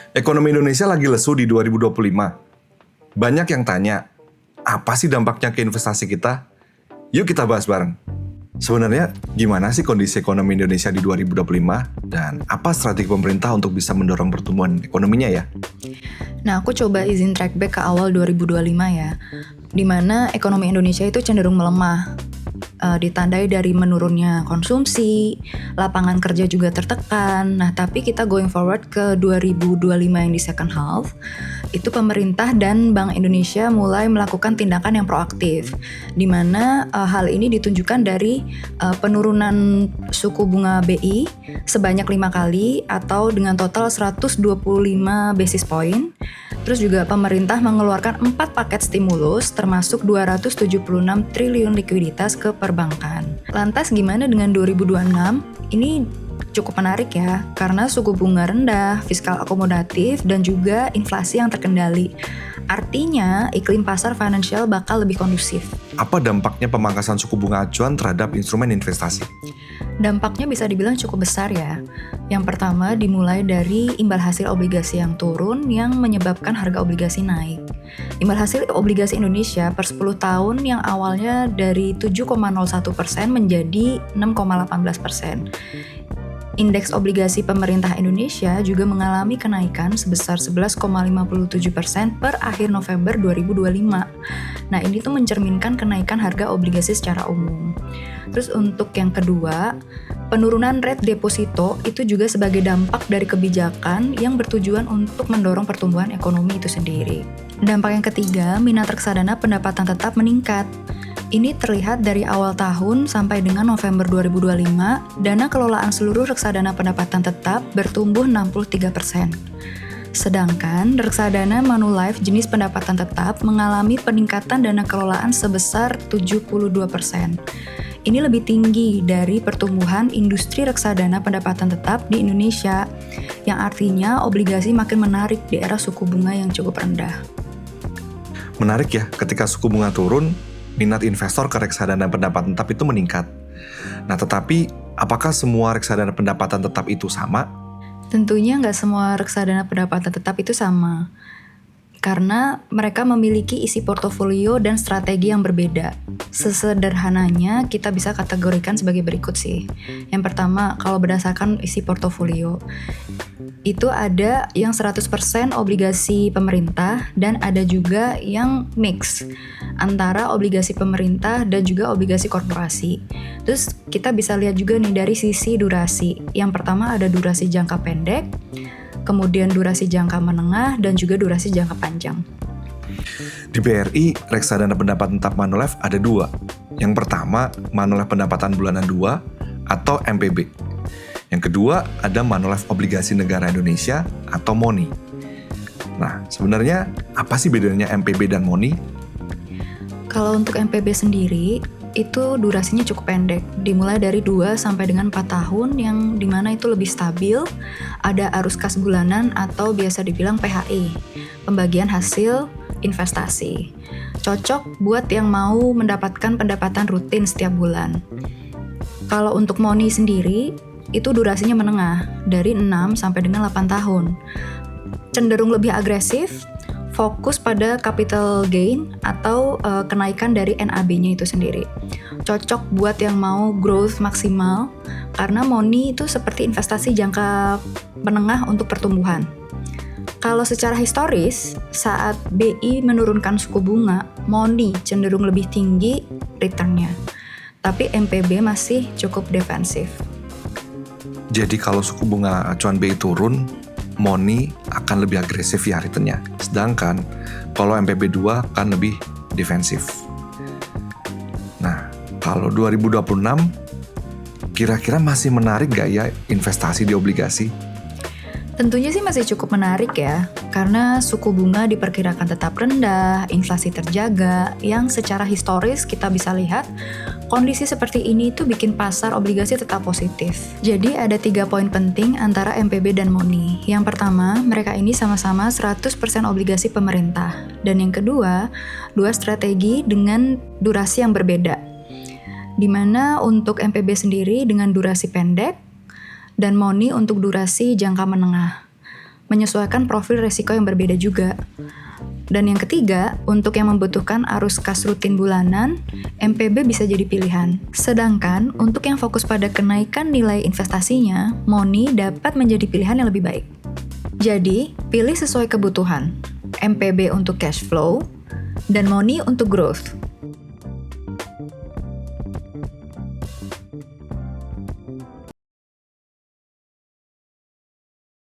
Ekonomi Indonesia lagi lesu di 2025. Banyak yang tanya, apa sih dampaknya ke investasi kita? Yuk kita bahas bareng. Sebenarnya gimana sih kondisi ekonomi Indonesia di 2025 dan apa strategi pemerintah untuk bisa mendorong pertumbuhan ekonominya ya? Nah, aku coba izin track back ke awal 2025 ya, di mana ekonomi Indonesia itu cenderung melemah, ditandai dari menurunnya konsumsi, lapangan kerja juga tertekan. Nah, tapi kita going forward ke 2025 yang di second half, itu pemerintah dan Bank Indonesia mulai melakukan tindakan yang proaktif, di mana hal ini ditunjukkan dari penurunan suku bunga BI sebanyak 5 kali atau dengan total 125 basis point. Terus juga pemerintah mengeluarkan 4 paket stimulus termasuk 276 triliun likuiditas ke perbankan. Lantas gimana dengan 2026? Ini cukup menarik ya, karena suku bunga rendah, fiskal akomodatif, dan juga inflasi yang terkendali. Artinya, iklim pasar finansial bakal lebih kondusif. Apa dampaknya pemangkasan suku bunga acuan terhadap instrumen investasi? Dampaknya bisa dibilang cukup besar ya. Yang pertama dimulai dari imbal hasil obligasi yang turun yang menyebabkan harga obligasi naik. Imbal hasil obligasi Indonesia per 10 tahun yang awalnya dari 7,01% menjadi 6,18%. Indeks obligasi pemerintah Indonesia juga mengalami kenaikan sebesar 11,57% per akhir November 2025. Nah, ini tuh mencerminkan kenaikan harga obligasi secara umum. Terus untuk yang kedua, penurunan rate deposito itu juga sebagai dampak dari kebijakan yang bertujuan untuk mendorong pertumbuhan ekonomi itu sendiri. Dampak yang ketiga, minat reksadana pendapatan tetap meningkat. Ini terlihat dari awal tahun sampai dengan November 2025, dana kelolaan seluruh reksadana pendapatan tetap bertumbuh 63%. Sedangkan reksadana Manulife jenis pendapatan tetap mengalami peningkatan dana kelolaan sebesar 72%. Ini lebih tinggi dari pertumbuhan industri reksadana pendapatan tetap di Indonesia, yang artinya obligasi makin menarik di era suku bunga yang cukup rendah. Menarik ya, ketika suku bunga turun, minat investor ke reksadana pendapatan tetap itu meningkat. Nah, tetapi apakah semua reksadana pendapatan tetap itu sama? Tentunya nggak semua reksadana pendapatan tetap itu sama, karena mereka memiliki isi portofolio dan strategi yang berbeda. Sesederhananya, kita bisa kategorikan sebagai berikut sih. Yang pertama, kalau berdasarkan isi portofolio, itu ada yang 100% obligasi pemerintah dan ada juga yang mix antara obligasi pemerintah dan juga obligasi korporasi. Terus kita bisa lihat juga nih dari sisi durasi. Yang pertama ada durasi jangka pendek, kemudian durasi jangka menengah, dan juga durasi jangka panjang. Di BRI, reksadana pendapatan tetap Manulife ada 2. Yang pertama, Manulife Pendapatan Bulanan 2 atau MPB. Yang kedua, ada Manulife Obligasi Negara Indonesia atau MONI. Nah, sebenarnya apa sih bedanya MPB dan MONI? Kalau untuk MPB sendiri, itu durasinya cukup pendek, dimulai dari 2 sampai dengan 4 tahun yang dimana itu lebih stabil, ada arus kas bulanan atau biasa dibilang PHI, pembagian hasil investasi. Cocok buat yang mau mendapatkan pendapatan rutin setiap bulan. Kalau untuk MONI sendiri, itu durasinya menengah, dari 6 sampai dengan 8 tahun. Cenderung lebih agresif, fokus pada capital gain atau kenaikan dari NAB-nya itu sendiri. Cocok buat yang mau growth maksimal, karena MONI itu seperti investasi jangka menengah untuk pertumbuhan. Kalau secara historis, saat BI menurunkan suku bunga, MONI cenderung lebih tinggi return-nya. Tapi MPB masih cukup defensif. Jadi kalau suku bunga acuan BI turun, MONI akan lebih agresif ya returnnya. Sedangkan kalau MPB 2 akan lebih defensif. Nah, kalau 2026, kira-kira masih menarik nggak ya investasi di obligasi? Tentunya sih masih cukup menarik ya, karena suku bunga diperkirakan tetap rendah, inflasi terjaga, yang secara historis kita bisa lihat kondisi seperti ini tuh bikin pasar obligasi tetap positif. Jadi ada 3 poin penting antara MPB dan MONI. Yang pertama, mereka ini sama-sama 100% obligasi pemerintah. Dan yang kedua, 2 strategi dengan durasi yang berbeda. Dimana untuk MPB sendiri dengan durasi pendek, dan MONI untuk durasi jangka menengah. menyesuaikan profil risiko yang berbeda juga. Dan yang ketiga, untuk yang membutuhkan arus kas rutin bulanan, MPB bisa jadi pilihan. Sedangkan untuk yang fokus pada kenaikan nilai investasinya, Money dapat menjadi pilihan yang lebih baik. Jadi, pilih sesuai kebutuhan. MPB untuk cash flow, dan Money untuk growth.